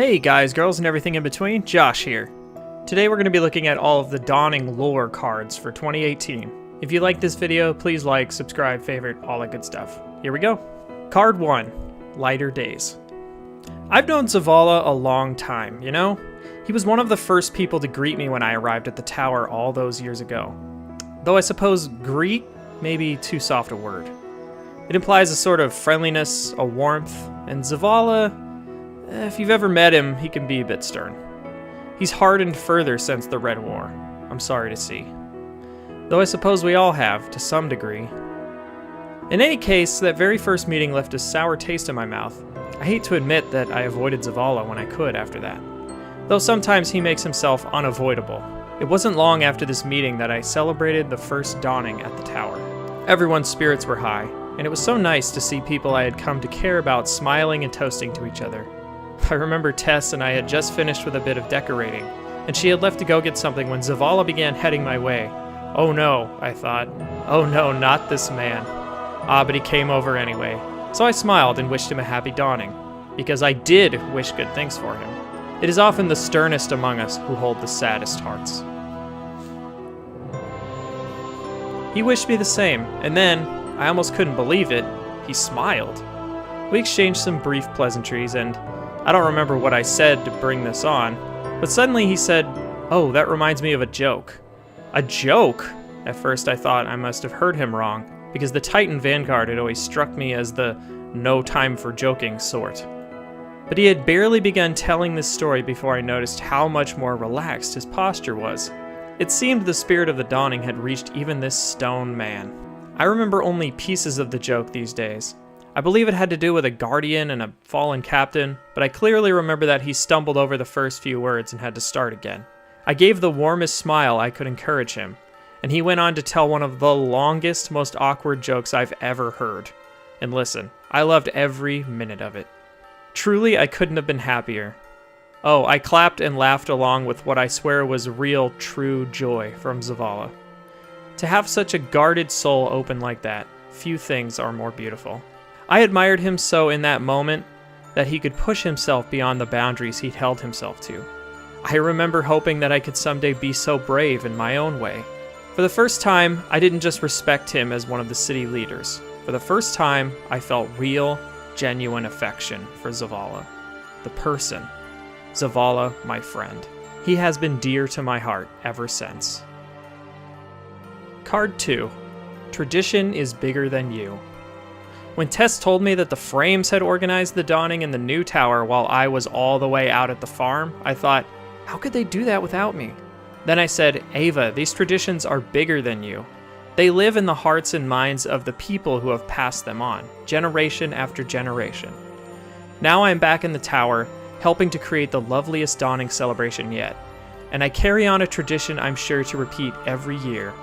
Hey guys, girls, and everything in between, Josh here. Today we're going to be looking at all of the Dawning lore cards for 2018. If you like this video, please like, subscribe, favorite, all that good stuff. Here we go. Card 1, Lighter Days. I've known Zavala a long time, you know? He was one of the first people to greet me when I arrived at the tower all those years ago. Though I suppose greet may be too soft a word. It implies a sort of friendliness, a warmth, and Zavala, if you've ever met him, he can be a bit stern. He's hardened further since the Red War, I'm sorry to see. Though I suppose we all have, to some degree. In any case, that very first meeting left a sour taste in my mouth. I hate to admit that I avoided Zavala when I could after that. Though sometimes he makes himself unavoidable. It wasn't long after this meeting that I celebrated the first dawning at the tower. Everyone's spirits were high, and it was so nice to see people I had come to care about smiling and toasting to each other. I remember Tess and I had just finished with a bit of decorating, and she had left to go get something when Zavala began heading my way. Oh no, I thought. Oh no, not this man. But he came over anyway. So I smiled and wished him a happy dawning, because I did wish good things for him. It is often the sternest among us who hold the saddest hearts. He wished me the same, and then, I almost couldn't believe it, he smiled. We exchanged some brief pleasantries, and I don't remember what I said to bring this on, but suddenly he said, "Oh, that reminds me of a joke." A joke? At first I thought I must have heard him wrong, because the Titan Vanguard had always struck me as the no time for joking sort. But he had barely begun telling this story before I noticed how much more relaxed his posture was. It seemed the spirit of the dawning had reached even this stone man. I remember only pieces of the joke these days. I believe it had to do with a guardian and a fallen captain, but I clearly remember that he stumbled over the first few words and had to start again. I gave the warmest smile I could encourage him, and he went on to tell one of the longest, most awkward jokes I've ever heard. And listen, I loved every minute of it. Truly, I couldn't have been happier. Oh, I clapped and laughed along with what I swear was real, true joy from Zavala. To have such a guarded soul open like that, few things are more beautiful. I admired him so in that moment that he could push himself beyond the boundaries he'd held himself to. I remember hoping that I could someday be so brave in my own way. For the first time, I didn't just respect him as one of the city leaders. For the first time, I felt real, genuine affection for Zavala, the person. Zavala, my friend. He has been dear to my heart ever since. Card 2. Tradition is bigger than you. When Tess told me that the Frames had organized the dawning in the new tower while I was all the way out at the farm, I thought, how could they do that without me? Then I said, Ava, these traditions are bigger than you. They live in the hearts and minds of the people who have passed them on, generation after generation. Now I am back in the tower, helping to create the loveliest dawning celebration yet, and I carry on a tradition I'm sure to repeat every year.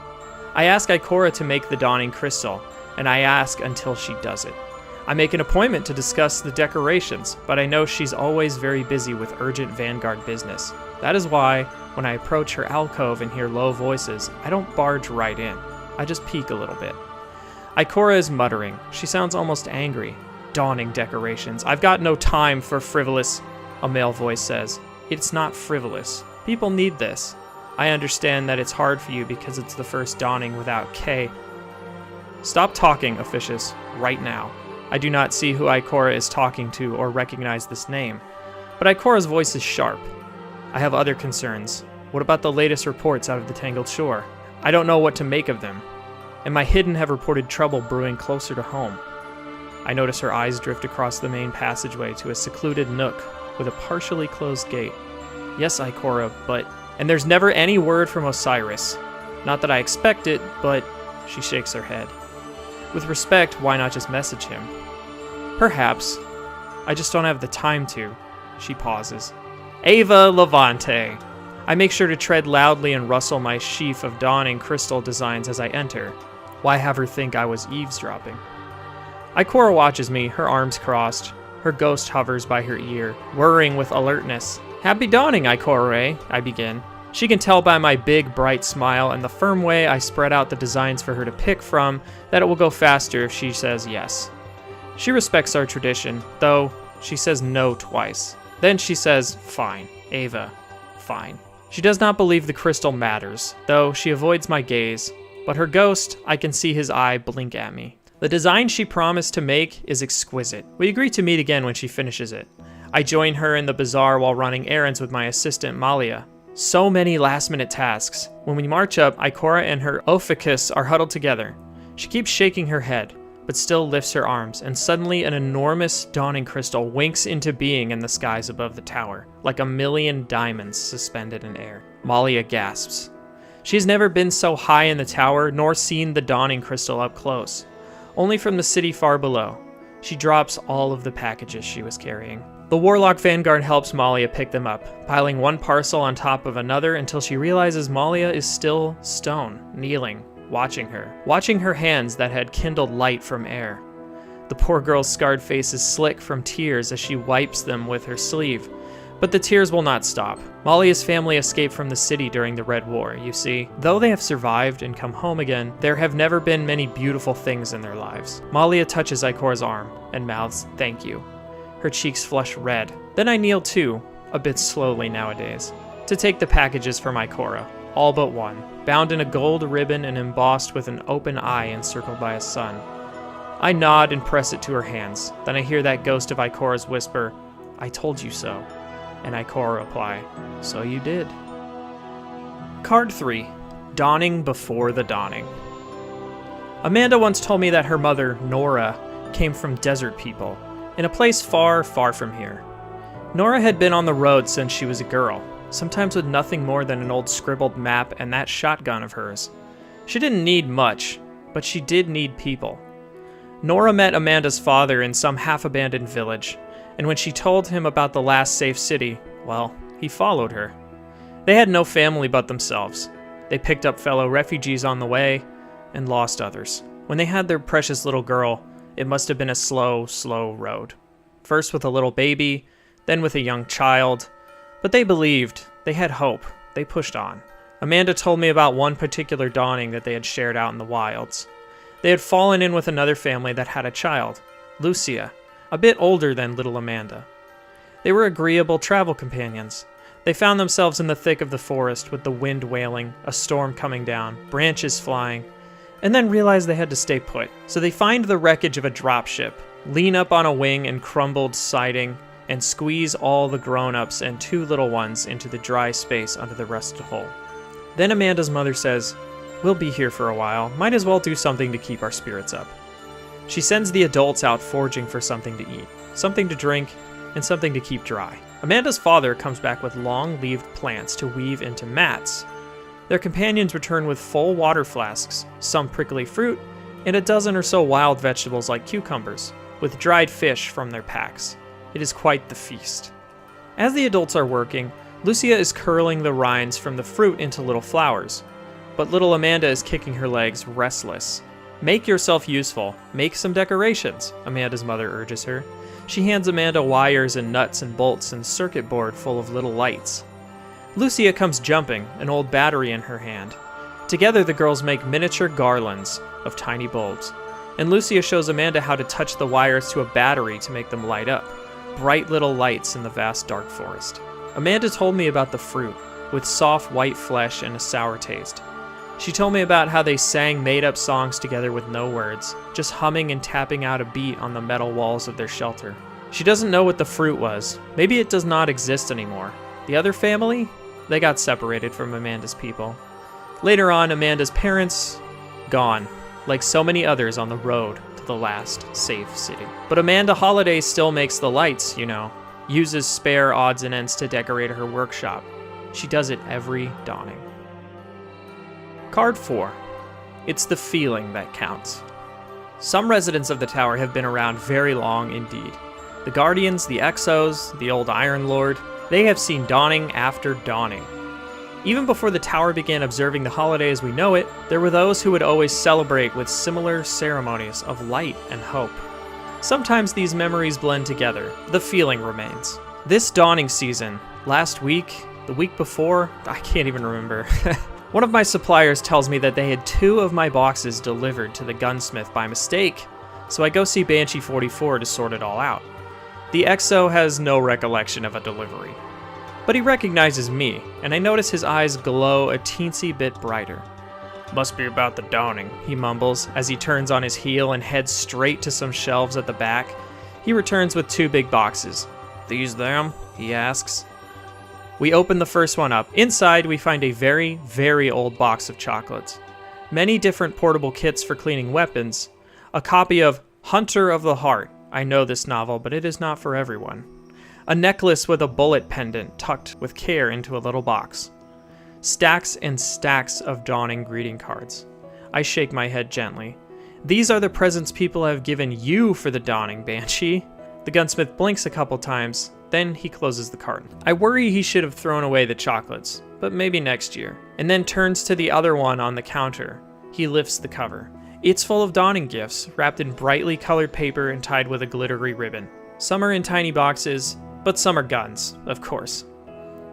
I ask Ikora to make the dawning crystal, and I ask until she does it. I make an appointment to discuss the decorations, but I know she's always very busy with urgent Vanguard business. That is why, when I approach her alcove and hear low voices, I don't barge right in. I just peek a little bit. Ikora is muttering. She sounds almost angry. Dawning decorations. I've got no time for frivolous... A male voice says, "It's not frivolous. People need this. I understand that it's hard for you because it's the first dawning without K." Stop talking, Officious, right now. I do not see who Ikora is talking to or recognize this name, but Ikora's voice is sharp. I have other concerns. What about the latest reports out of the Tangled Shore? I don't know what to make of them, and my hidden have reported trouble brewing closer to home. I notice her eyes drift across the main passageway to a secluded nook with a partially closed gate. Yes, Ikora, but... And there's never any word from Osiris. Not that I expect it, but... She shakes her head. With respect, why not just message him? Perhaps. I just don't have the time to. She pauses. Ava Levante. I make sure to tread loudly and rustle my sheaf of dawning crystal designs as I enter. Why have her think I was eavesdropping? Ikora watches me, her arms crossed. Her ghost hovers by her ear, whirring with alertness. Happy dawning, Ikora, I begin. She can tell by my big, bright smile and the firm way I spread out the designs for her to pick from that it will go faster if she says yes. She respects our tradition, though she says no twice. Then she says, "Fine, Ava, fine." She does not believe the crystal matters, though she avoids my gaze, but her ghost, I can see his eye blink at me. The design she promised to make is exquisite. We agree to meet again when she finishes it. I join her in the bazaar while running errands with my assistant Malia. So many last-minute tasks. When we march up, Ikora and her Ophiuchus are huddled together. She keeps shaking her head, but still lifts her arms, and suddenly an enormous dawning crystal winks into being in the skies above the tower, like a million diamonds suspended in air. Malia gasps. She's never been so high in the tower, nor seen the dawning crystal up close. Only from the city far below. She drops all of the packages she was carrying. The Warlock Vanguard helps Malia pick them up, piling one parcel on top of another until she realizes Malia is still stone, kneeling, watching her hands that had kindled light from air. The poor girl's scarred face is slick from tears as she wipes them with her sleeve. But the tears will not stop. Malia's family escaped from the city during the Red War, you see. Though they have survived and come home again, there have never been many beautiful things in their lives. Malia touches Ikora's arm and mouths, "Thank you." Her cheeks flush red. Then I kneel too, a bit slowly nowadays, to take the packages from Ikora, all but one, bound in a gold ribbon and embossed with an open eye encircled by a sun. I nod and press it to her hands. Then I hear that ghost of Ikora's whisper, "I told you so." And Ikora reply, "So you did." Card 3. Dawning Before the Dawning. Amanda once told me that her mother, Nora, came from desert people, in a place far, far from here. Nora had been on the road since she was a girl, sometimes with nothing more than an old scribbled map and that shotgun of hers. She didn't need much, but she did need people. Nora met Amanda's father in some half-abandoned village, and when she told him about the last safe city, well, he followed her. They had no family but themselves. They picked up fellow refugees on the way, and lost others. When they had their precious little girl, it must have been a slow, slow road. First with a little baby, then with a young child. But they believed, they had hope, they pushed on. Amanda told me about one particular dawning that they had shared out in the wilds. They had fallen in with another family that had a child, Lucia, a bit older than little Amanda. They were agreeable travel companions. They found themselves in the thick of the forest with the wind wailing, a storm coming down, branches flying, and then realized they had to stay put. So they find the wreckage of a dropship, lean up on a wing and crumbled siding, and squeeze all the grown-ups and two little ones into the dry space under the rusted hull. Then Amanda's mother says, "We'll be here for a while, might as well do something to keep our spirits up." She sends the adults out foraging for something to eat, something to drink, and something to keep dry. Amanda's father comes back with long-leaved plants to weave into mats. Their companions return with full water flasks, some prickly fruit, and a dozen or so wild vegetables like cucumbers, with dried fish from their packs. It is quite the feast. As the adults are working, Lucia is curling the rinds from the fruit into little flowers, but little Amanda is kicking her legs, restless. "Make yourself useful. Make some decorations," Amanda's mother urges her. She hands Amanda wires and nuts and bolts and circuit board full of little lights. Lucia comes jumping, an old battery in her hand. Together the girls make miniature garlands of tiny bulbs, and Lucia shows Amanda how to touch the wires to a battery to make them light up, bright little lights in the vast dark forest. Amanda told me about the fruit, with soft white flesh and a sour taste. She told me about how they sang made-up songs together with no words, just humming and tapping out a beat on the metal walls of their shelter. She doesn't know what the fruit was. Maybe it does not exist anymore. The other family? They got separated from Amanda's people. Later on, Amanda's parents, gone, like so many others on the road to the last safe city. But Amanda Holiday still makes the lights, uses spare odds and ends to decorate her workshop. She does it every dawning. Card 4. It's the feeling that counts. Some residents of the tower have been around very long indeed. The Guardians, the Exos, the old Iron Lord, they have seen dawning after dawning. Even before the tower began observing the holiday as we know it, there were those who would always celebrate with similar ceremonies of light and hope. Sometimes these memories blend together. The feeling remains. This dawning season, last week, the week before, I can't even remember. One of my suppliers tells me that they had 2 of my boxes delivered to the gunsmith by mistake, so I go see Banshee 44 to sort it all out. The XO has no recollection of a delivery. But he recognizes me, and I notice his eyes glow a teensy bit brighter. "Must be about the dawning," he mumbles as he turns on his heel and heads straight to some shelves at the back. He returns with 2 big boxes. "These them?" he asks. We open the first one up. Inside, we find a very, very old box of chocolates. Many different portable kits for cleaning weapons. A copy of Hunter of the Heart. I know this novel, but it is not for everyone. A necklace with a bullet pendant tucked with care into a little box. Stacks and stacks of dawning greeting cards. I shake my head gently. "These are the presents people have given you for the dawning, Banshee." The gunsmith blinks a couple times, then he closes the carton. I worry he should have thrown away the chocolates, but maybe next year, and then turns to the other one on the counter. He lifts the cover. It's full of dawning gifts, wrapped in brightly colored paper and tied with a glittery ribbon. Some are in tiny boxes, but some are guns, of course.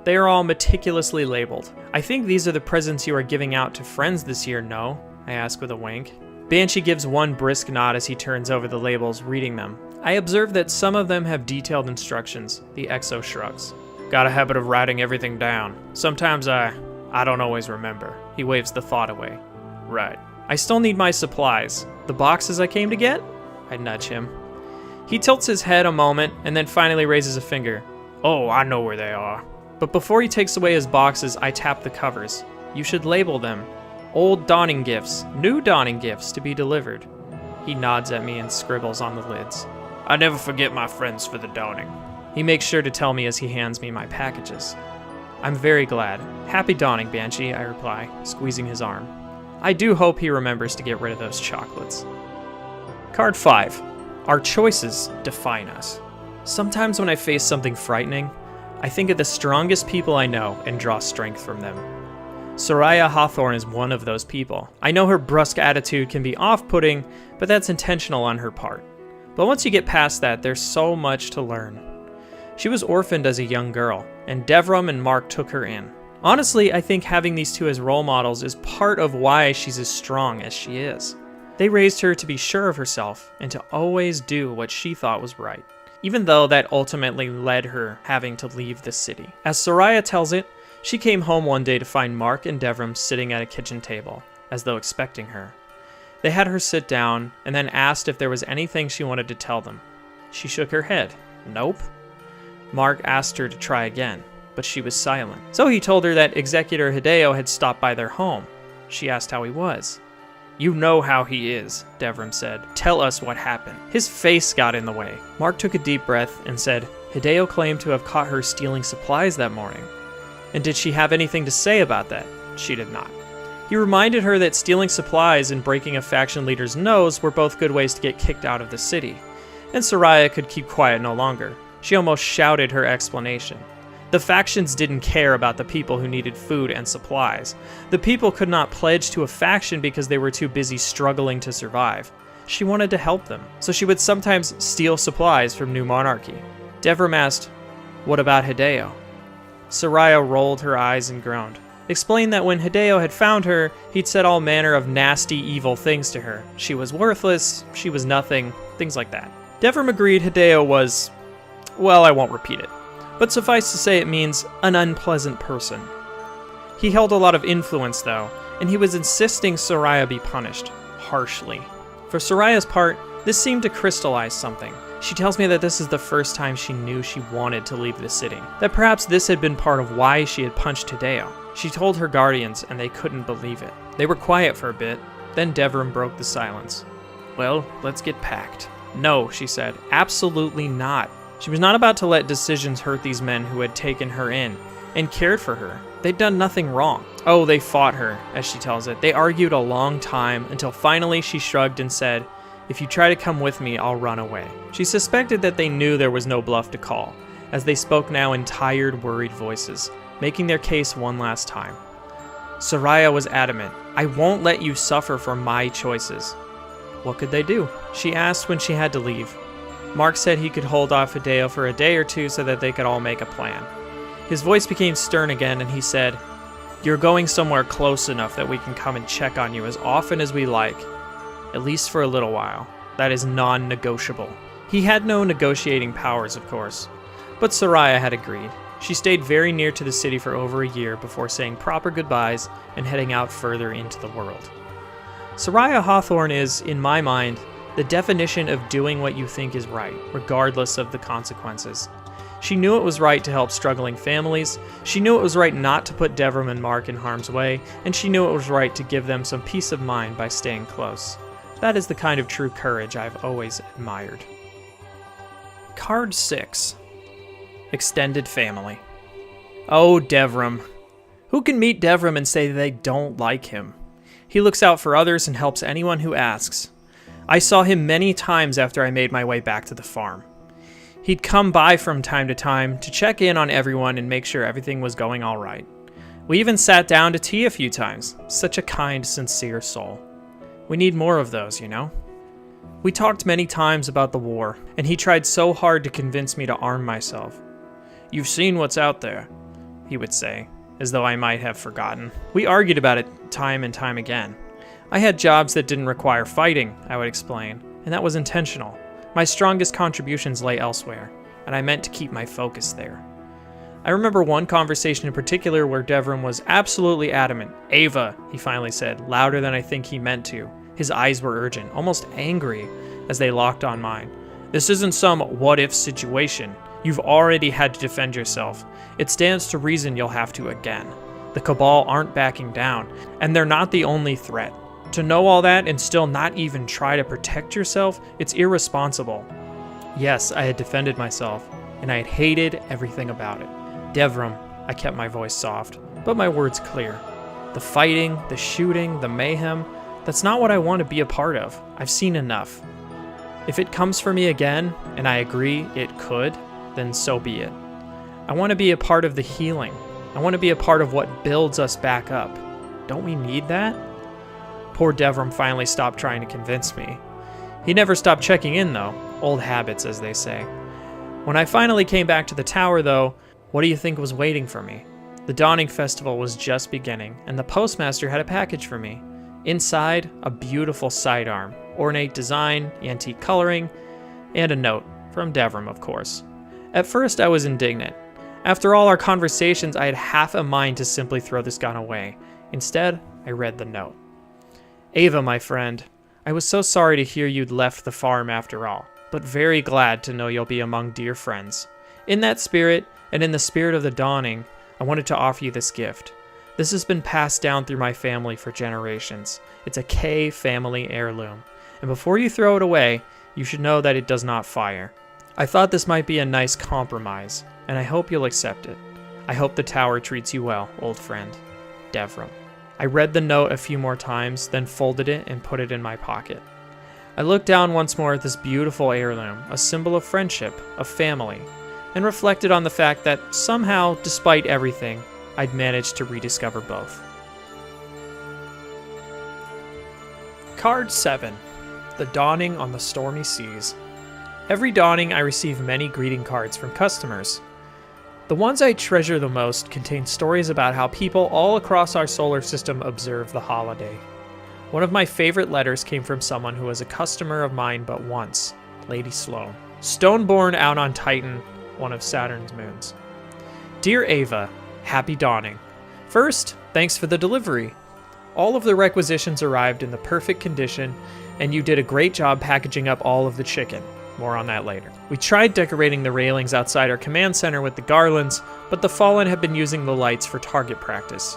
They are all meticulously labeled. "I think these are the presents you are giving out to friends this year, no?" I ask with a wink. Banshee gives one brisk nod as he turns over the labels, reading them. I observe that some of them have detailed instructions. The XO shrugs. "Got a habit of writing everything down. Sometimes I don't always remember." He waves the thought away. "Right. I still need my supplies. The boxes I came to get?" I nudge him. He tilts his head a moment and then finally raises a finger. "Oh, I know where they are." But before he takes away his boxes, I tap the covers. "You should label them. Old dawning gifts, new dawning gifts to be delivered." He nods at me and scribbles on the lids. "I never forget my friends for the dawning." He makes sure to tell me as he hands me my packages. "I'm very glad. Happy dawning, Banshee," I reply, squeezing his arm. I do hope he remembers to get rid of those chocolates. Card 5. Our choices define us. Sometimes when I face something frightening, I think of the strongest people I know and draw strength from them. Soraya Hawthorne is one of those people. I know her brusque attitude can be off-putting, but that's intentional on her part. But once you get past that, there's so much to learn. She was orphaned as a young girl, and Devram and Mark took her in. Honestly, I think having these two as role models is part of why she's as strong as she is. They raised her to be sure of herself and to always do what she thought was right, even though that ultimately led her having to leave the city. As Soraya tells it, she came home one day to find Mark and Devram sitting at a kitchen table, as though expecting her. They had her sit down and then asked if there was anything she wanted to tell them. She shook her head. Nope. Mark asked her to try again, but she was silent. So he told her that Executor Hideo had stopped by their home. She asked how he was. "You know how he is," Devram said. "Tell us what happened." His face got in the way. Mark took a deep breath and said, "Hideo claimed to have caught her stealing supplies that morning." And did she have anything to say about that? She did not. He reminded her that stealing supplies and breaking a faction leader's nose were both good ways to get kicked out of the city. And Soraya could keep quiet no longer. She almost shouted her explanation. The factions didn't care about the people who needed food and supplies. The people could not pledge to a faction because they were too busy struggling to survive. She wanted to help them, so she would sometimes steal supplies from New Monarchy. Devram asked, "What about Hideo?" Soraya rolled her eyes and groaned. Explained that when Hideo had found her, he'd said all manner of nasty, evil things to her. She was worthless, she was nothing, things like that. Devram agreed Hideo was, well, I won't repeat it, but suffice to say it means an unpleasant person. He held a lot of influence, though, and he was insisting Soraya be punished, harshly. For Soraya's part, this seemed to crystallize something. She tells me that this is the first time she knew she wanted to leave the city, that perhaps this had been part of why she had punched Hideo. She told her guardians, and they couldn't believe it. They were quiet for a bit, then Devram broke the silence. "Well, let's get packed." "No," she said, "absolutely not." She was not about to let decisions hurt these men who had taken her in and cared for her. They'd done nothing wrong. Oh, they fought her, as she tells it. They argued a long time until finally she shrugged and said, "If you try to come with me, I'll run away." She suspected that they knew there was no bluff to call, as they spoke now in tired, worried voices, making their case one last time. Soraya was adamant. "I won't let you suffer for my choices." What could they do? She asked when she had to leave. Mark said he could hold off Hideo for a day or two so that they could all make a plan. His voice became stern again, and he said, "You're going somewhere close enough that we can come and check on you as often as we like, at least for a little while. That is non-negotiable." He had no negotiating powers, of course, but Soraya had agreed. She stayed very near to the city for over a year before saying proper goodbyes and heading out further into the world. Soraya Hawthorne is, in my mind, the definition of doing what you think is right, regardless of the consequences. She knew it was right to help struggling families, she knew it was right not to put Devram and Mark in harm's way, and she knew it was right to give them some peace of mind by staying close. That is the kind of true courage I've always admired. Card 6. Extended Family. Oh, Devram. Who can meet Devram and say they don't like him? He looks out for others and helps anyone who asks. I saw him many times after I made my way back to the farm. He'd come by from time to time to check in on everyone and make sure everything was going all right. We even sat down to tea a few times. Such a kind, sincere soul. We need more of those, you know? We talked many times about the war, and he tried so hard to convince me to arm myself. "You've seen what's out there," he would say, as though I might have forgotten. We argued about it time and time again. I had jobs that didn't require fighting, I would explain, and that was intentional. My strongest contributions lay elsewhere, and I meant to keep my focus there. I remember one conversation in particular where Devram was absolutely adamant. "Ava," he finally said, louder than I think he meant to. His eyes were urgent, almost angry, as they locked on mine. "This isn't some what-if situation. You've already had to defend yourself. It stands to reason you'll have to again. The Cabal aren't backing down, and they're not the only threat. To know all that and still not even try to protect yourself, it's irresponsible." Yes, I had defended myself, and I had hated everything about it. "Devram," I kept my voice soft, but my words clear. "The fighting, the shooting, the mayhem, that's not what I want to be a part of. I've seen enough. If it comes for me again, and I agree it could, then so be it. I want to be a part of the healing. I want to be a part of what builds us back up. Don't we need that?" Poor Devram finally stopped trying to convince me. He never stopped checking in, though. Old habits, as they say. When I finally came back to the tower, though, what do you think was waiting for me? The Dawning Festival was just beginning, and the postmaster had a package for me. Inside, a beautiful sidearm, ornate design, antique coloring, and a note, from Devram, of course. At first, I was indignant. After all our conversations, I had half a mind to simply throw this gun away. Instead, I read the note. "Ava, my friend, I was so sorry to hear you'd left the farm after all, but very glad to know you'll be among dear friends. In that spirit, and in the spirit of the dawning, I wanted to offer you this gift. This has been passed down through my family for generations. It's a K family heirloom, and before you throw it away, you should know that it does not fire. I thought this might be a nice compromise, and I hope you'll accept it. I hope the tower treats you well, old friend. Devram." I read the note a few more times, then folded it and put it in my pocket. I looked down once more at this beautiful heirloom, a symbol of friendship, of family, and reflected on the fact that somehow, despite everything, I'd managed to rediscover both. Card 7. The Dawning on the Stormy Seas. Every dawning I receive many greeting cards from customers. The ones I treasure the most contain stories about how people all across our solar system observe the holiday. One of my favorite letters came from someone who was a customer of mine but once, Lady Sloane. Stoneborn out on Titan, one of Saturn's moons. "Dear Ava, happy dawning. First, thanks for the delivery. All of the requisitions arrived in the perfect condition, and you did a great job packaging up all of the chicken. More on that later. We tried decorating the railings outside our command center with the garlands, but the Fallen have been using the lights for target practice.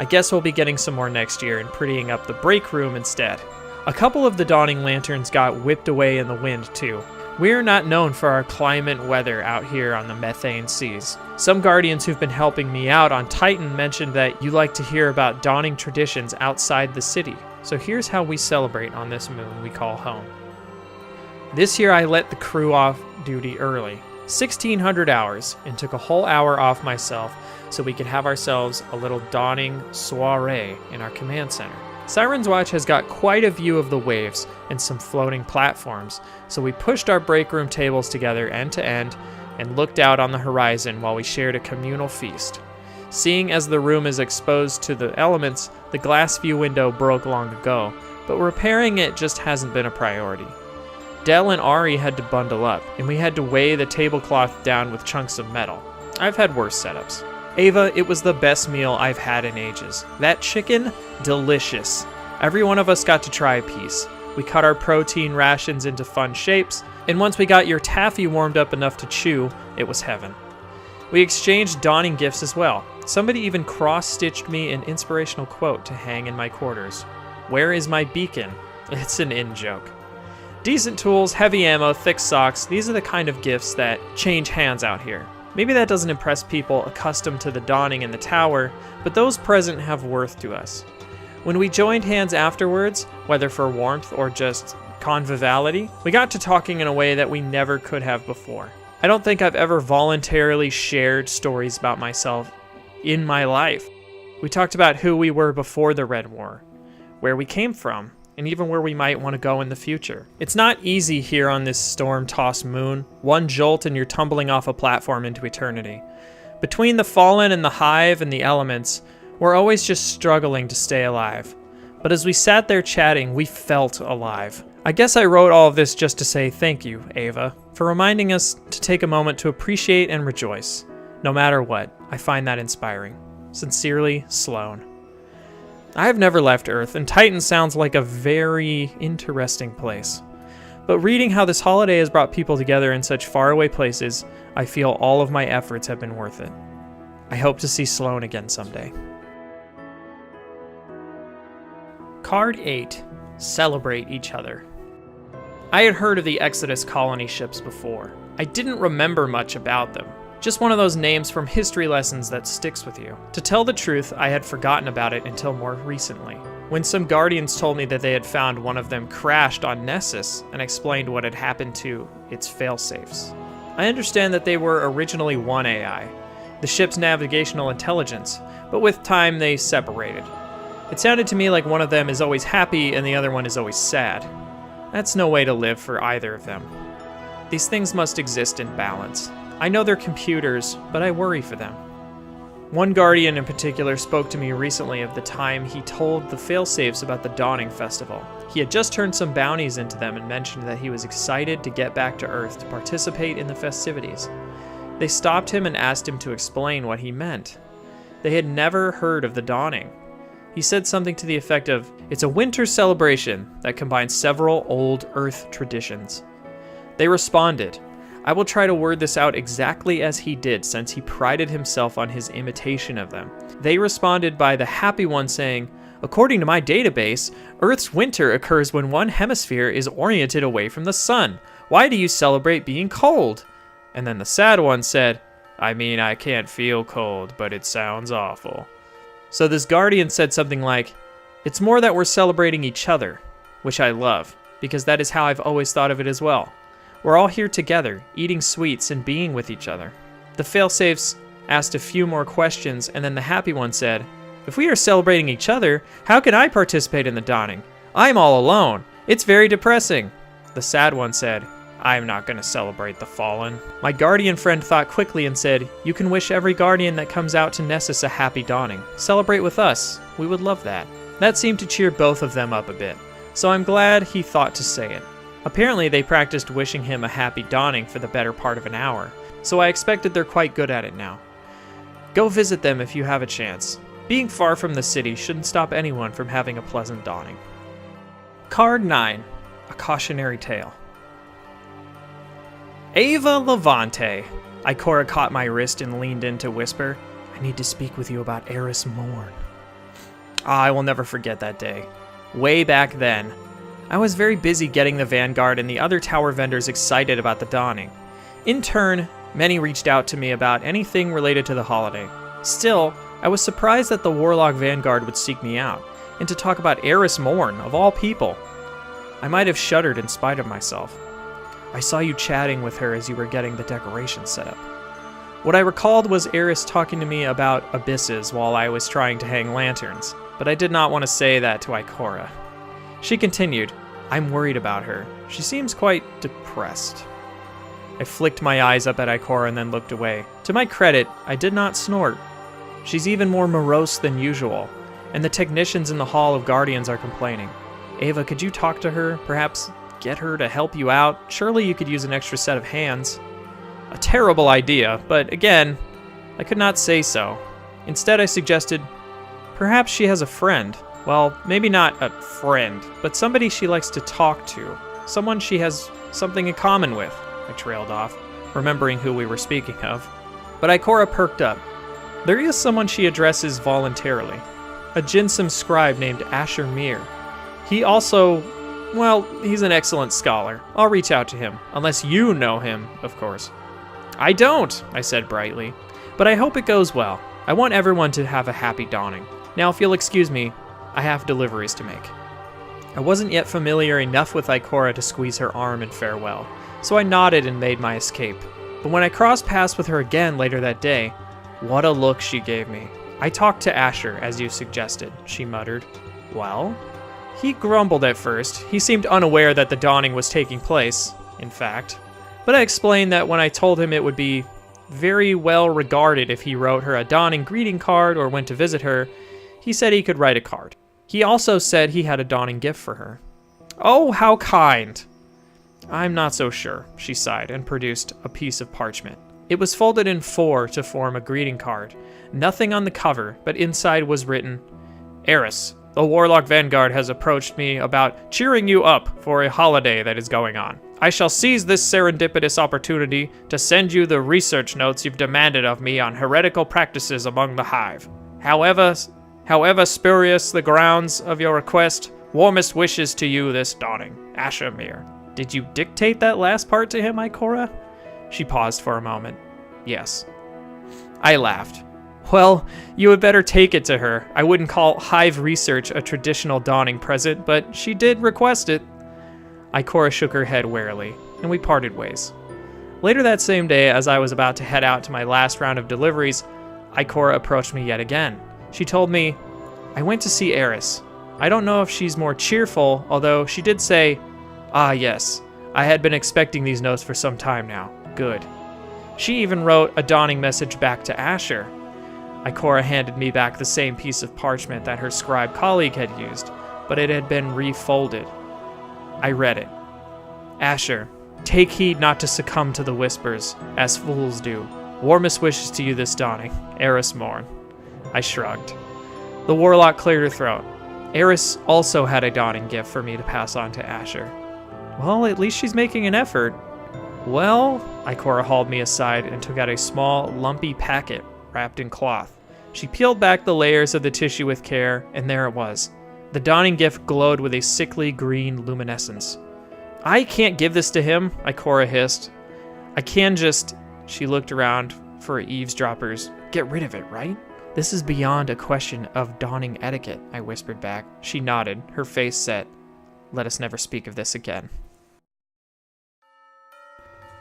I guess we'll be getting some more next year and prettying up the break room instead. A couple of the dawning lanterns got whipped away in the wind, too. We're not known for our climate weather out here on the methane seas. Some guardians who've been helping me out on Titan mentioned that you like to hear about dawning traditions outside the city, so here's how we celebrate on this moon we call home. This year I let the crew off duty early, 1600 hours, and took a whole hour off myself so we could have ourselves a little dawning soiree in our command center. Siren's Watch has got quite a view of the waves and some floating platforms, so we pushed our break room tables together end to end and looked out on the horizon while we shared a communal feast. Seeing as the room is exposed to the elements, the glass view window broke long ago, but repairing it just hasn't been a priority. Del and Ari had to bundle up, and we had to weigh the tablecloth down with chunks of metal. I've had worse setups. Ava, it was the best meal I've had in ages. That chicken, delicious. Every one of us got to try a piece. We cut our protein rations into fun shapes, and once we got your taffy warmed up enough to chew, it was heaven. We exchanged dawning gifts as well. Somebody even cross-stitched me an inspirational quote to hang in my quarters. "Where is my beacon?" It's an in-joke. Decent tools, heavy ammo, thick socks, these are the kind of gifts that change hands out here. Maybe that doesn't impress people accustomed to the dawning in the tower, but those present have worth to us. When we joined hands afterwards, whether for warmth or just conviviality, we got to talking in a way that we never could have before. I don't think I've ever voluntarily shared stories about myself in my life. We talked about who we were before the Red War, where we came from, and even where we might want to go in the future. It's not easy here on this storm-tossed moon. One jolt and you're tumbling off a platform into eternity. Between the fallen and the hive and the elements, we're always just struggling to stay alive. But as we sat there chatting, we felt alive. I guess I wrote all of this just to say thank you, Ava, for reminding us to take a moment to appreciate and rejoice. No matter what, I find that inspiring. Sincerely, Sloan. I have never left Earth, and Titan sounds like a very interesting place. But reading how this holiday has brought people together in such faraway places, I feel all of my efforts have been worth it. I hope to see Sloan again someday. Card 8. Celebrate each other. I had heard of the Exodus colony ships before. I didn't remember much about them. Just one of those names from history lessons that sticks with you. To tell the truth, I had forgotten about it until more recently, when some Guardians told me that they had found one of them crashed on Nessus and explained what had happened to its failsafes. I understand that they were originally one AI, the ship's navigational intelligence, but with time they separated. It sounded to me like one of them is always happy and the other one is always sad. That's no way to live for either of them. These things must exist in balance. I know they're computers, but I worry for them. One Guardian in particular spoke to me recently of the time he told the failsafes about the Dawning Festival. He had just turned some bounties into them and mentioned that he was excited to get back to Earth to participate in the festivities. They stopped him and asked him to explain what he meant. They had never heard of the Dawning. He said something to the effect of, "It's a winter celebration that combines several old Earth traditions." They responded, I will try to word this out exactly as he did, since he prided himself on his imitation of them. They responded by the happy one saying, "According to my database, Earth's winter occurs when one hemisphere is oriented away from the sun. Why do you celebrate being cold?" And then the sad one said, "I mean, I can't feel cold, but it sounds awful." So this Guardian said something like, "It's more that we're celebrating each other," which I love, because that is how I've always thought of it as well. We're all here together, eating sweets and being with each other. The failsafes asked a few more questions, and then the happy one said, "If we are celebrating each other, how can I participate in the Dawning? I'm all alone. It's very depressing." The sad one said, "I'm not going to celebrate the fallen." My Guardian friend thought quickly and said, "You can wish every Guardian that comes out to Nessus a happy Dawning. Celebrate with us. We would love that." That seemed to cheer both of them up a bit, so I'm glad he thought to say it. Apparently they practiced wishing him a happy Dawning for the better part of an hour, so I expected they're quite good at it now. Go visit them if you have a chance. Being far from the city shouldn't stop anyone from having a pleasant Dawning. Card 9. A Cautionary Tale. Ava Levante. Ikora caught my wrist and leaned in to whisper, "I need to speak with you about Eris Morn." I will never forget that day. Way back then, I was very busy getting the Vanguard and the other tower vendors excited about the Dawning. In turn, many reached out to me about anything related to the holiday. Still, I was surprised that the Warlock Vanguard would seek me out, and to talk about Eris Morn, of all people. I might have shuddered in spite of myself. "I saw you chatting with her as you were getting the decorations set up." What I recalled was Eris talking to me about abysses while I was trying to hang lanterns, but I did not want to say that to Ikora. She continued, "I'm worried about her. She seems quite depressed." I flicked my eyes up at Ikora and then looked away. To my credit, I did not snort. She's even more morose than usual, and the technicians in the Hall of Guardians are complaining. "Ava, could you talk to her? Perhaps get her to help you out. Surely you could use an extra set of hands. A terrible idea, but again, I could not say so. Instead, I suggested, perhaps she has a friend. Well, maybe not a friend, but somebody she likes to talk to. Someone she has something in common with. I trailed off, remembering who we were speaking of. But Ikora perked up. There is someone she addresses voluntarily. A Jinsum scribe named Asher Mir. He also, well, he's an excellent scholar. I'll reach out to him, unless you know him, of course. I don't, I said brightly, but I hope it goes well. I want everyone to have a happy dawning. Now, if you'll excuse me, I have deliveries to make. I wasn't yet familiar enough with Ikora to squeeze her arm in farewell, so I nodded and made my escape. But when I crossed paths with her again later that day, what a look she gave me. I talked to Asher, as you suggested, she muttered. Well? He grumbled at first. He seemed unaware that the dawning was taking place, in fact. But I explained that when I told him it would be very well regarded if he wrote her a dawning greeting card or went to visit her, he said he could write a card. He also said he had a dawning gift for her. Oh, how kind! I'm not so sure, she sighed and produced a piece of parchment. It was folded in 4 to form a greeting card. Nothing on the cover, but inside was written, Eris, the Warlock Vanguard has approached me about cheering you up for a holiday that is going on. I shall seize this serendipitous opportunity to send you the research notes you've demanded of me on heretical practices among the Hive. However spurious the grounds of your request, warmest wishes to you this dawning. Asher Mir. Did you dictate that last part to him, Ikora? She paused for a moment. Yes. I laughed. Well, you had better take it to her. I wouldn't call Hive research a traditional dawning present, but she did request it. Ikora shook her head warily, and we parted ways. Later that same day, as I was about to head out to my last round of deliveries, Ikora approached me yet again. She told me, I went to see Eris. I don't know if she's more cheerful, although she did say, ah yes, I had been expecting these notes for some time now. Good. She even wrote a dawning message back to Asher. Ikora handed me back the same piece of parchment that her scribe colleague had used, but it had been refolded. I read it. Asher, take heed not to succumb to the whispers, as fools do. Warmest wishes to you this dawning. Eris Morn. I shrugged. The warlock cleared her throat. Eris also had a dawning gift for me to pass on to Asher. Well, at least she's making an effort. Well, Ikora hauled me aside and took out a small, lumpy packet wrapped in cloth. She peeled back the layers of the tissue with care, and there it was. The dawning gift glowed with a sickly green luminescence. I can't give this to him, Ikora hissed. I can just... She looked around for eavesdroppers. Get rid of it, right? This is beyond a question of dawning etiquette, I whispered back. She nodded, her face set. Let us never speak of this again.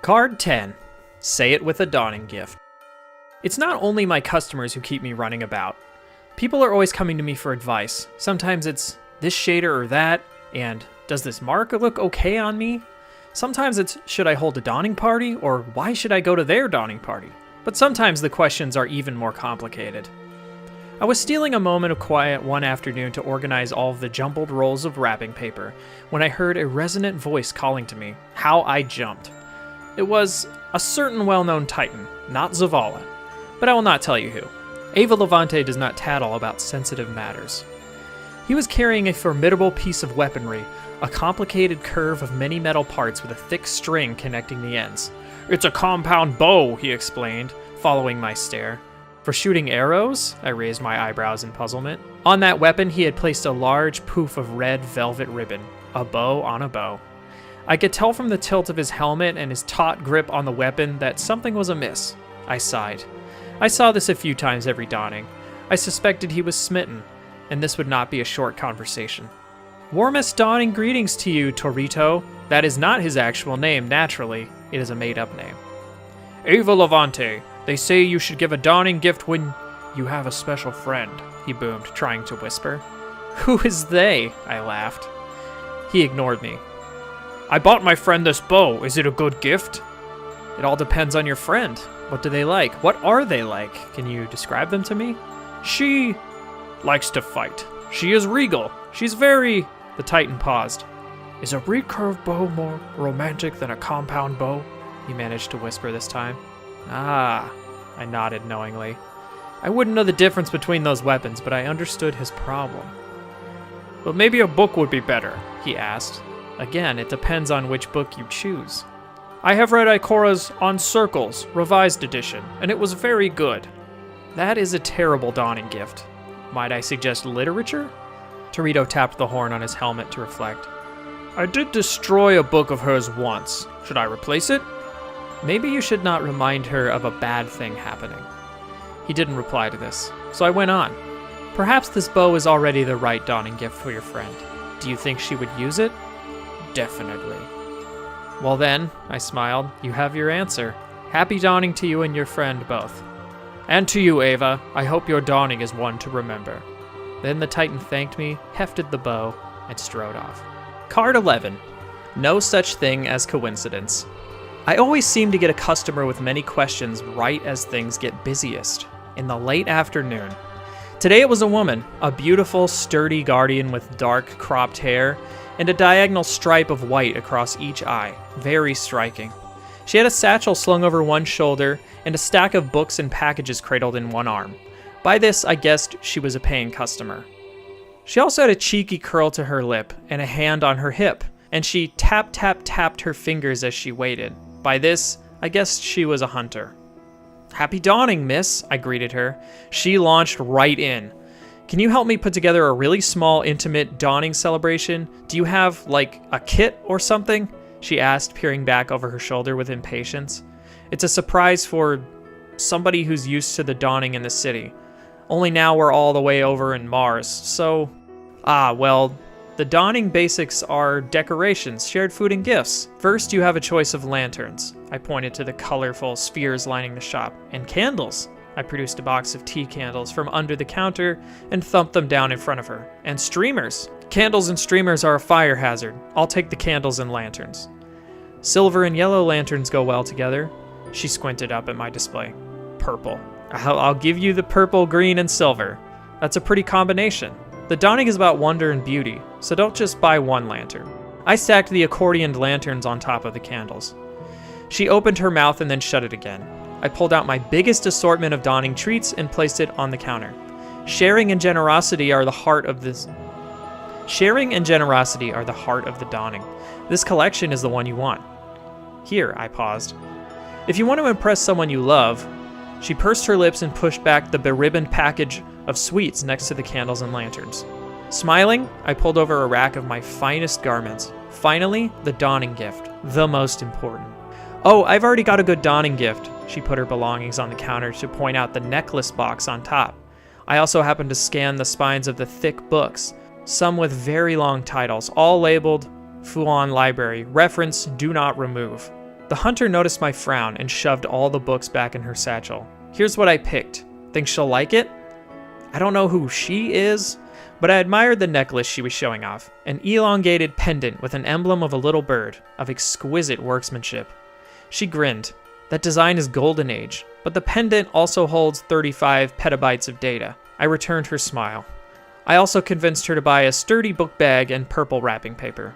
Card 10. Say it with a dawning gift. It's not only my customers who keep me running about. People are always coming to me for advice. Sometimes it's this shader or that, and does this mark look okay on me? Sometimes it's, should I hold a dawning party, or why should I go to their dawning party? But sometimes the questions are even more complicated. I was stealing a moment of quiet one afternoon to organize all of the jumbled rolls of wrapping paper when I heard a resonant voice calling to me. How I jumped. It was a certain well-known titan, not Zavala, but I will not tell you who. Ava Levante does not tattle about sensitive matters. He was carrying a formidable piece of weaponry, a complicated curve of many metal parts with a thick string connecting the ends. It's a compound bow, he explained, following my stare. For shooting arrows? I raised my eyebrows in puzzlement. On that weapon, he had placed a large poof of red velvet ribbon, a bow on a bow. I could tell from the tilt of his helmet and his taut grip on the weapon that something was amiss. I sighed. I saw this a few times every dawning. I suspected he was smitten, and this would not be a short conversation. Warmest dawning greetings to you, Torito. That is not his actual name, naturally. It is a made-up name. Ava Levante, they say you should give a dawning gift when you have a special friend, he boomed, trying to whisper. Who is they? I laughed. He ignored me. I bought my friend this bow. Is it a good gift? It all depends on your friend. What do they like? What are they like? Can you describe them to me? She likes to fight. She is regal. She's very... The Titan paused. Is a recurve bow more romantic than a compound bow? He managed to whisper this time. Ah, I nodded knowingly. I wouldn't know the difference between those weapons, but I understood his problem. But maybe a book would be better, he asked. Again, it depends on which book you choose. I have read Ikora's On Circles, revised edition, and it was very good. That is a terrible dawning gift. Might I suggest literature? Torito tapped the horn on his helmet to reflect. I did destroy a book of hers once. Should I replace it? Maybe you should not remind her of a bad thing happening. He didn't reply to this, so I went on. Perhaps this bow is already the right dawning gift for your friend. Do you think she would use it? Definitely. Well then, I smiled, you have your answer. Happy dawning to you and your friend both. And to you, Ava. I hope your dawning is one to remember. Then the Titan thanked me, hefted the bow, and strode off. Card 11. No such thing as coincidence. I always seem to get a customer with many questions right as things get busiest, in the late afternoon. Today it was a woman, a beautiful, sturdy guardian with dark, cropped hair, and a diagonal stripe of white across each eye, very striking. She had a satchel slung over one shoulder, and a stack of books and packages cradled in one arm. By this, I guessed she was a paying customer. She also had a cheeky curl to her lip, and a hand on her hip, and she tapped her fingers as she waited. By this, I guessed she was a hunter. Happy dawning, miss, I greeted her. She launched right in. Can you help me put together a really small, intimate dawning celebration? Do you have, like, a kit or something? She asked, peering back over her shoulder with impatience. It's a surprise for somebody who's used to the dawning in the city. Only now we're all the way over in Mars, so... well, the dawning basics are decorations, shared food, and gifts. First, you have a choice of lanterns. I pointed to the colorful spheres lining the shop. And candles. I produced a box of tea candles from under the counter and thumped them down in front of her. And streamers. Candles and streamers are a fire hazard. I'll take the candles and lanterns. Silver and yellow lanterns go well together. She squinted up at my display. Purple. I'll give you the purple, green, and silver. That's a pretty combination. The dawning is about wonder and beauty, so don't just buy one lantern. I stacked the accordioned lanterns on top of the candles. She opened her mouth and then shut it again. I pulled out my biggest assortment of dawning treats and placed it on the counter. Sharing and generosity are the heart of the dawning. This collection is the one you want. Here, I paused. If you want to impress someone you love... She pursed her lips and pushed back the beribboned package of sweets next to the candles and lanterns. Smiling, I pulled over a rack of my finest garments. Finally, the dawning gift, the most important. Oh, I've already got a good dawning gift. She put her belongings on the counter to point out the necklace box on top. I also happened to scan the spines of the thick books, some with very long titles, all labeled Fuan Library, reference Do Not Remove. The hunter noticed my frown and shoved all the books back in her satchel. Here's what I picked. Think she'll like it? I don't know who she is, but I admired the necklace she was showing off. An elongated pendant with an emblem of a little bird, of exquisite workmanship. She grinned. That design is golden age, but the pendant also holds 35 petabytes of data. I returned her smile. I also convinced her to buy a sturdy book bag and purple wrapping paper.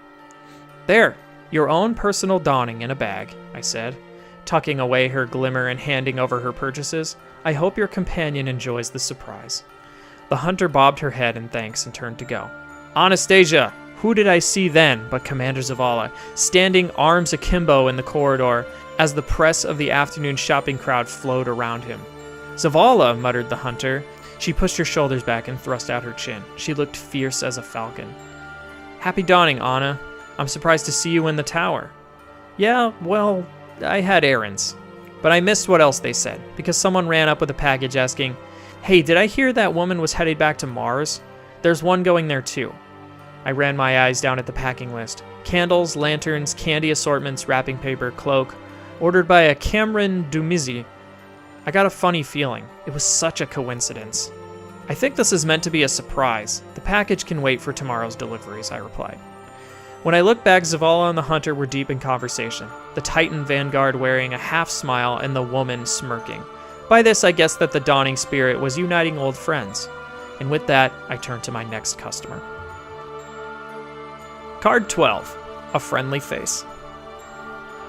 There. Your own personal dawning in a bag, I said, tucking away her glimmer and handing over her purchases. I hope your companion enjoys the surprise. The hunter bobbed her head in thanks and turned to go. Anastasia! Who did I see then but Commander Zavala, standing arms akimbo in the corridor as the press of the afternoon shopping crowd flowed around him. Zavala, muttered the hunter. She pushed her shoulders back and thrust out her chin. She looked fierce as a falcon. Happy dawning, Anna. I'm surprised to see you in the tower. Yeah, well, I had errands. But I missed what else they said, because someone ran up with a package asking, Hey, did I hear that woman was headed back to Mars? There's one going there too. I ran my eyes down at the packing list. Candles, lanterns, candy assortments, wrapping paper, cloak. Ordered by a Cameron Dumizy. I got a funny feeling. It was such a coincidence. I think this is meant to be a surprise. The package can wait for tomorrow's deliveries, I replied. When I looked back, Zavala and the hunter were deep in conversation, the Titan vanguard wearing a half smile and the woman smirking. By this, I guessed that the dawning spirit was uniting old friends. And with that, I turned to my next customer. Card 12. a friendly face.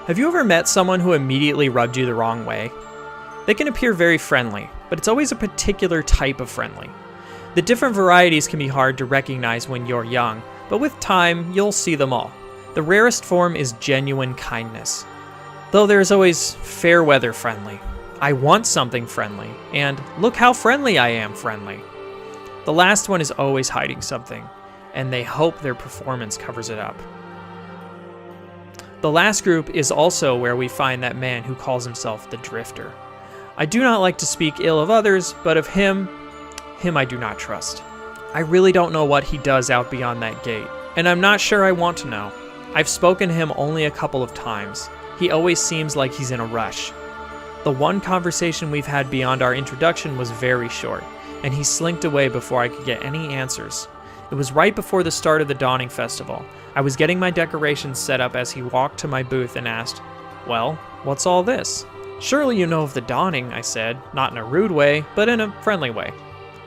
Have you ever met someone who immediately rubbed you the wrong way? They can appear very friendly, but it's always a particular type of friendly. The different varieties can be hard to recognize when you're young, but with time, you'll see them all. The rarest form is genuine kindness. Though there is always fair weather friendly, I want something friendly, and look how friendly I am friendly. The last one is always hiding something, and they hope their performance covers it up. The last group is also where we find that man who calls himself the Drifter. I do not like to speak ill of others, but of him I do not trust. I really don't know what he does out beyond that gate, and I'm not sure I want to know. I've spoken to him only a couple of times. He always seems like he's in a rush. The one conversation we've had beyond our introduction was very short, and he slinked away before I could get any answers. It was right before the start of the Dawning Festival. I was getting my decorations set up as he walked to my booth and asked, "Well, what's all this?" "Surely you know of the Dawning," I said, not in a rude way, but in a friendly way.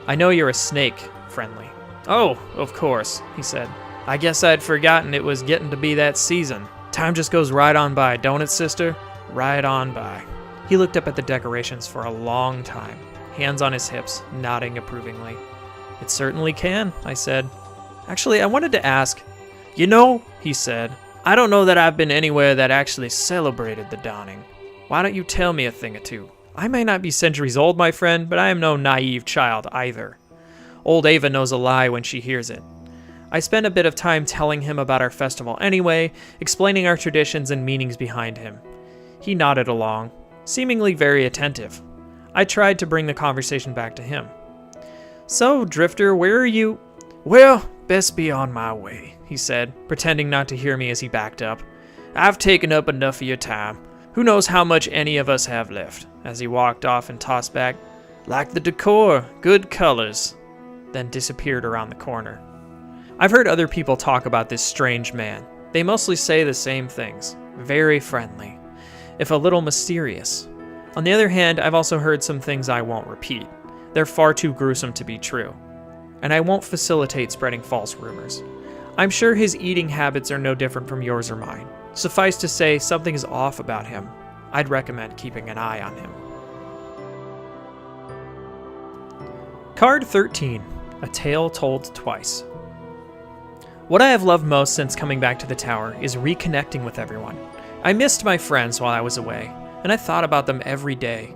"I know you're a snake," friendly. "Oh, of course," he said. "I guess I'd forgotten it was getting to be that season. Time just goes right on by, don't it, sister? Right on by." He looked up at the decorations for a long time, hands on his hips, nodding approvingly. "It certainly can," I said. "Actually, I wanted to ask." "You know," he said, "I don't know that I've been anywhere that actually celebrated the Dawning. Why don't you tell me a thing or two? I may not be centuries old, my friend, but I am no naive child either. Old Ava knows a lie when she hears it." I spent a bit of time telling him about our festival anyway, explaining our traditions and meanings behind him. He nodded along, seemingly very attentive. I tried to bring the conversation back to him. "So, Drifter, where are you?" "Well, best be on my way," he said, pretending not to hear me as he backed up. "I've taken up enough of your time. Who knows how much any of us have left," as he walked off and tossed back, "Like the decor, good colors," then disappeared around the corner. I've heard other people talk about this strange man. They mostly say the same things. Very friendly, if a little mysterious. On the other hand, I've also heard some things I won't repeat. They're far too gruesome to be true. And I won't facilitate spreading false rumors. I'm sure his eating habits are no different from yours or mine. Suffice to say, something is off about him. I'd recommend keeping an eye on him. Card 13, A Tale Told Twice. What I have loved most since coming back to the tower is reconnecting with everyone. I missed my friends while I was away, and I thought about them every day.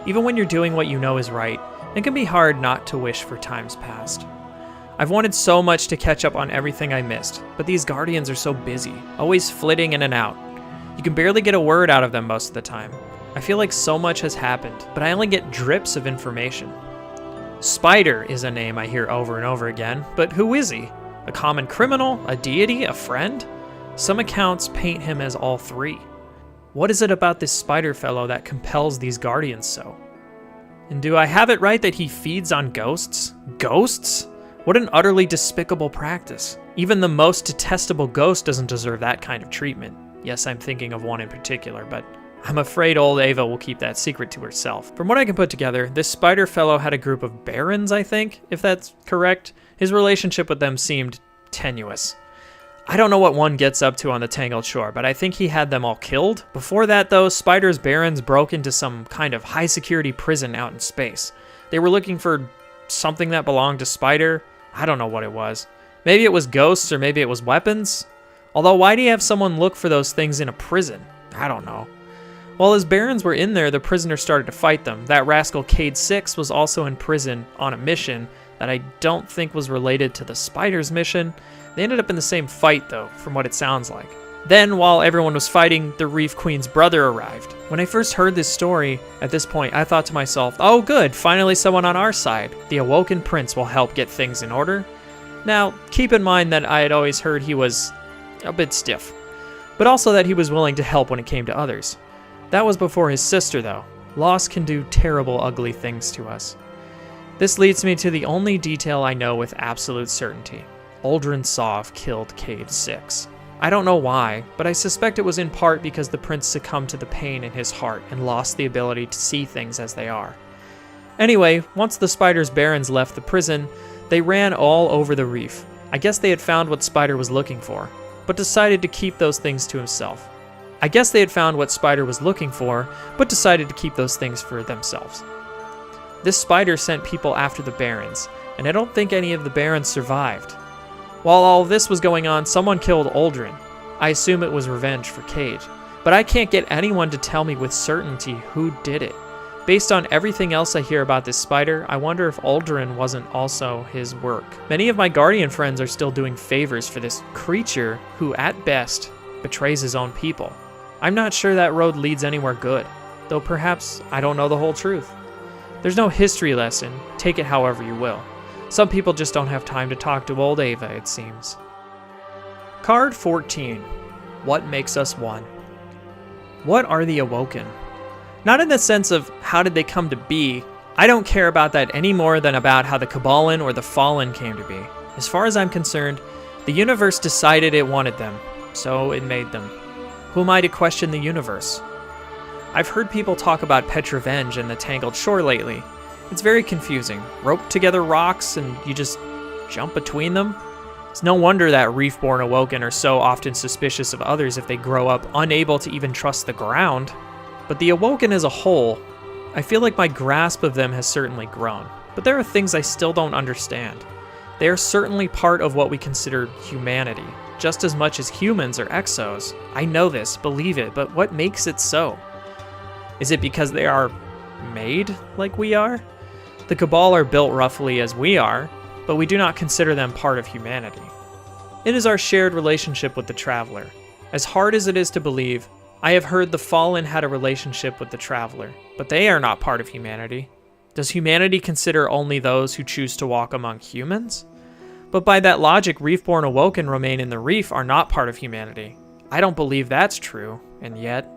Even when you're doing what you know is right, it can be hard not to wish for times past. I've wanted so much to catch up on everything I missed, but these guardians are so busy, always flitting in and out. You can barely get a word out of them most of the time. I feel like so much has happened, but I only get drips of information. Spider is a name I hear over and over again, but who is he? A common criminal? A deity? A friend? Some accounts paint him as all three. What is it about this spider fellow that compels these guardians so? And do I have it right that he feeds on ghosts? Ghosts? What an utterly despicable practice. Even the most detestable ghost doesn't deserve that kind of treatment. Yes, I'm thinking of one in particular, but I'm afraid old Ava will keep that secret to herself. From what I can put together, this spider fellow had a group of barons, I think, if that's correct. His relationship with them seemed tenuous. I don't know what one gets up to on the Tangled Shore, but I think he had them all killed. Before that, though, Spider's barons broke into some kind of high-security prison out in space. They were looking for something that belonged to Spider. I don't know what it was. Maybe it was ghosts, or maybe it was weapons. Although, why do you have someone look for those things in a prison? I don't know. While his barons were in there, the prisoners started to fight them. That rascal Cade 6 was also in prison on a mission that I don't think was related to the Spider's mission. They ended up in the same fight, though, from what it sounds like. Then, while everyone was fighting, the Reef Queen's brother arrived. When I first heard this story, at this point, I thought to myself, oh good, finally someone on our side. The Awoken Prince will help get things in order. Now, keep in mind that I had always heard he was a bit stiff, but also that he was willing to help when it came to others. That was before his sister, though. Loss can do terrible, ugly things to us. This leads me to the only detail I know with absolute certainty. Uldren Sov killed Cade 6. I don't know why, but I suspect it was in part because the prince succumbed to the pain in his heart and lost the ability to see things as they are. Anyway, once the Spider's barons left the prison, they ran all over the reef. I guess they had found what Spider was looking for. but decided to keep those things to himself. I guess they had found what Spider was looking for, but decided to keep those things for themselves. This spider sent people after the barons, and I don't think any of the barons survived. While all this was going on, someone killed Aldrin. I assume it was revenge for Cage, but I can't get anyone to tell me with certainty who did it. Based on everything else I hear about this spider, I wonder if Aldrin wasn't also his work. Many of my Guardian friends are still doing favors for this creature who, at best, betrays his own people. I'm not sure that road leads anywhere good, though perhaps I don't know the whole truth. There's no history lesson, take it however you will. Some people just don't have time to talk to old Ava, it seems. Card 14. What makes us one? What are the Awoken? Not in the sense of how did they come to be. I don't care about that any more than about how the Cabalen or the Fallen came to be. As far as I'm concerned, the universe decided it wanted them, so it made them. Who am I to question the universe? I've heard people talk about Petrovenge and the Tangled Shore lately. It's very confusing. Rope together rocks and you just jump between them? It's no wonder that Reef-born Awoken are so often suspicious of others if they grow up unable to even trust the ground. But the Awoken as a whole, I feel like my grasp of them has certainly grown. But there are things I still don't understand. They are certainly part of what we consider humanity, just as much as humans are exos. I know this, believe it, but what makes it so? Is it because they are made like we are? The Cabal are built roughly as we are, but we do not consider them part of humanity. It is our shared relationship with the Traveler. As hard as it is to believe, I have heard the Fallen had a relationship with the Traveler, but they are not part of humanity. Does humanity consider only those who choose to walk among humans? But by that logic, Reef-born Awoken remain in the Reef are not part of humanity. I don't believe that's true, and yet...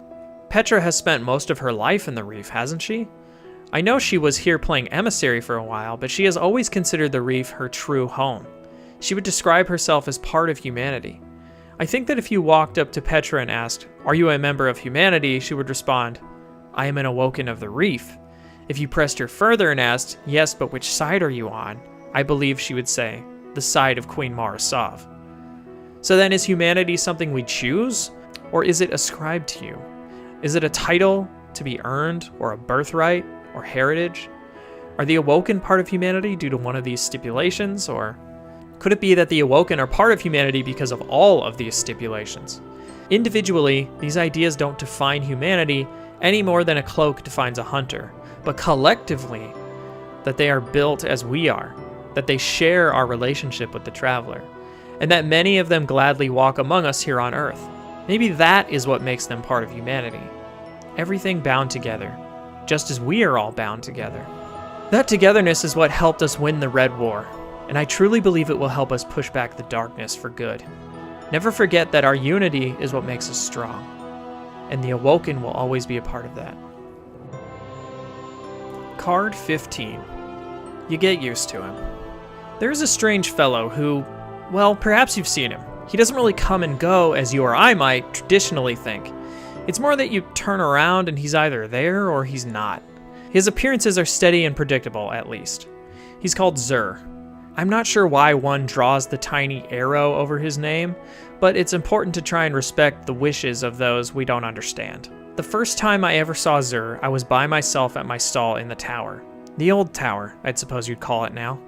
Petra has spent most of her life in the Reef, hasn't she? I know she was here playing emissary for a while, but she has always considered the Reef her true home. She would describe herself as part of humanity. I think that if you walked up to Petra and asked, "Are you a member of humanity?" she would respond, "I am an Awoken of the Reef." If you pressed her further and asked, "Yes, but which side are you on?" I believe she would say, "The side of Queen Marasov." So then is humanity something we choose, or is it ascribed to you? Is it a title to be earned, or a birthright, or heritage? Are the Awoken part of humanity due to one of these stipulations, or could it be that the Awoken are part of humanity because of all of these stipulations? Individually, these ideas don't define humanity any more than a cloak defines a hunter, but collectively, that they are built as we are, that they share our relationship with the Traveler, and that many of them gladly walk among us here on Earth. Maybe that is what makes them part of humanity. Everything bound together, just as we are all bound together. That togetherness is what helped us win the Red War, and I truly believe it will help us push back the darkness for good. Never forget that our unity is what makes us strong, and the Awoken will always be a part of that. Card 15. You get used to him. There is a strange fellow who, well, perhaps you've seen him. He doesn't really come and go as you or I might traditionally think. It's more that you turn around and he's either there or he's not. His appearances are steady and predictable, at least. He's called Zur. I'm not sure why one draws the tiny arrow over his name, but it's important to try and respect the wishes of those we don't understand. The first time I ever saw Zur, I was by myself at my stall in the tower. The old tower, I'd suppose you'd call it now.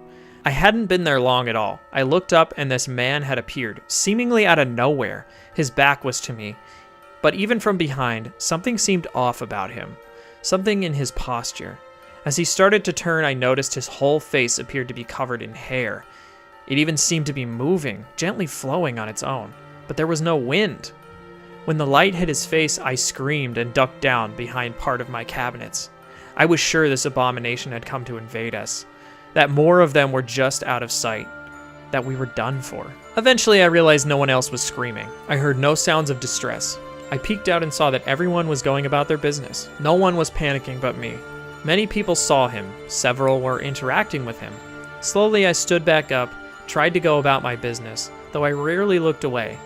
I hadn't been there long at all. I looked up and this man had appeared, seemingly out of nowhere. His back was to me. But even from behind, something seemed off about him. Something in his posture. As he started to turn, I noticed his whole face appeared to be covered in hair. It even seemed to be moving, gently flowing on its own. But there was no wind. When the light hit his face, I screamed and ducked down behind part of my cabinets. I was sure this abomination had come to invade us. That more of them were just out of sight. That we were done for. Eventually I realized no one else was screaming. I heard no sounds of distress. I peeked out and saw that everyone was going about their business. No one was panicking but me. Many people saw him. Several were interacting with him. Slowly I stood back up, tried to go about my business, though I rarely looked away.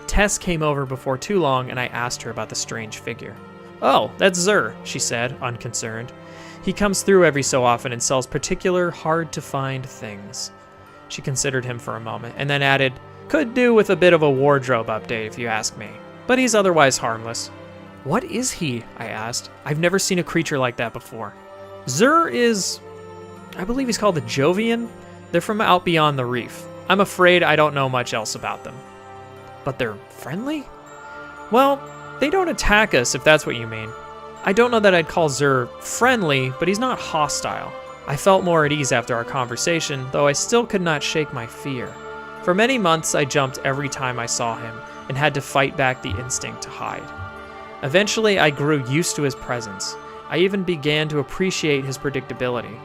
Tess came over before too long and I asked her about the strange figure. "Oh, that's Zur," she said, unconcerned. "He comes through every so often and sells particular hard-to-find things." She considered him for a moment, and then added, Could do with a bit of a wardrobe update if you ask me, but he's otherwise harmless. What is he? I asked. I've never seen a creature like that before. Zur is... I believe he's called a Jovian. They're from out beyond the reef. I'm afraid I don't know much else about them. But they're friendly? Well, they don't attack us, if that's what you mean. I don't know that I'd call Zur friendly, but he's not hostile. I felt more at ease after our conversation, though I still could not shake my fear. For many months, I jumped every time I saw him, and had to fight back the instinct to hide. Eventually, I grew used to his presence. I even began to appreciate his predictability.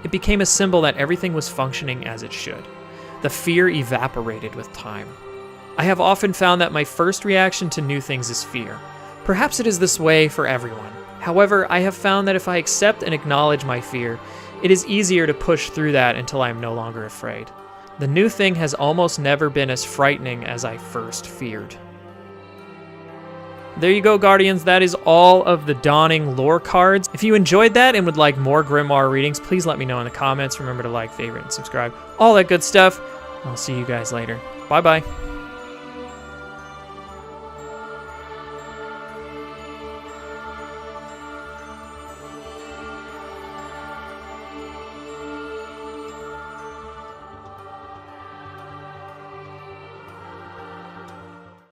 It became a symbol that everything was functioning as it should. The fear evaporated with time. I have often found that my first reaction to new things is fear. Perhaps it is this way for everyone. However, I have found that if I accept and acknowledge my fear, it is easier to push through that until I am no longer afraid. The new thing has almost never been as frightening as I first feared. There you go, Guardians. That is all of the Dawning lore cards. If you enjoyed that and would like more Grimoire readings, please let me know in the comments. Remember to like, favorite, and subscribe. All that good stuff. I'll see you guys later. Bye-bye.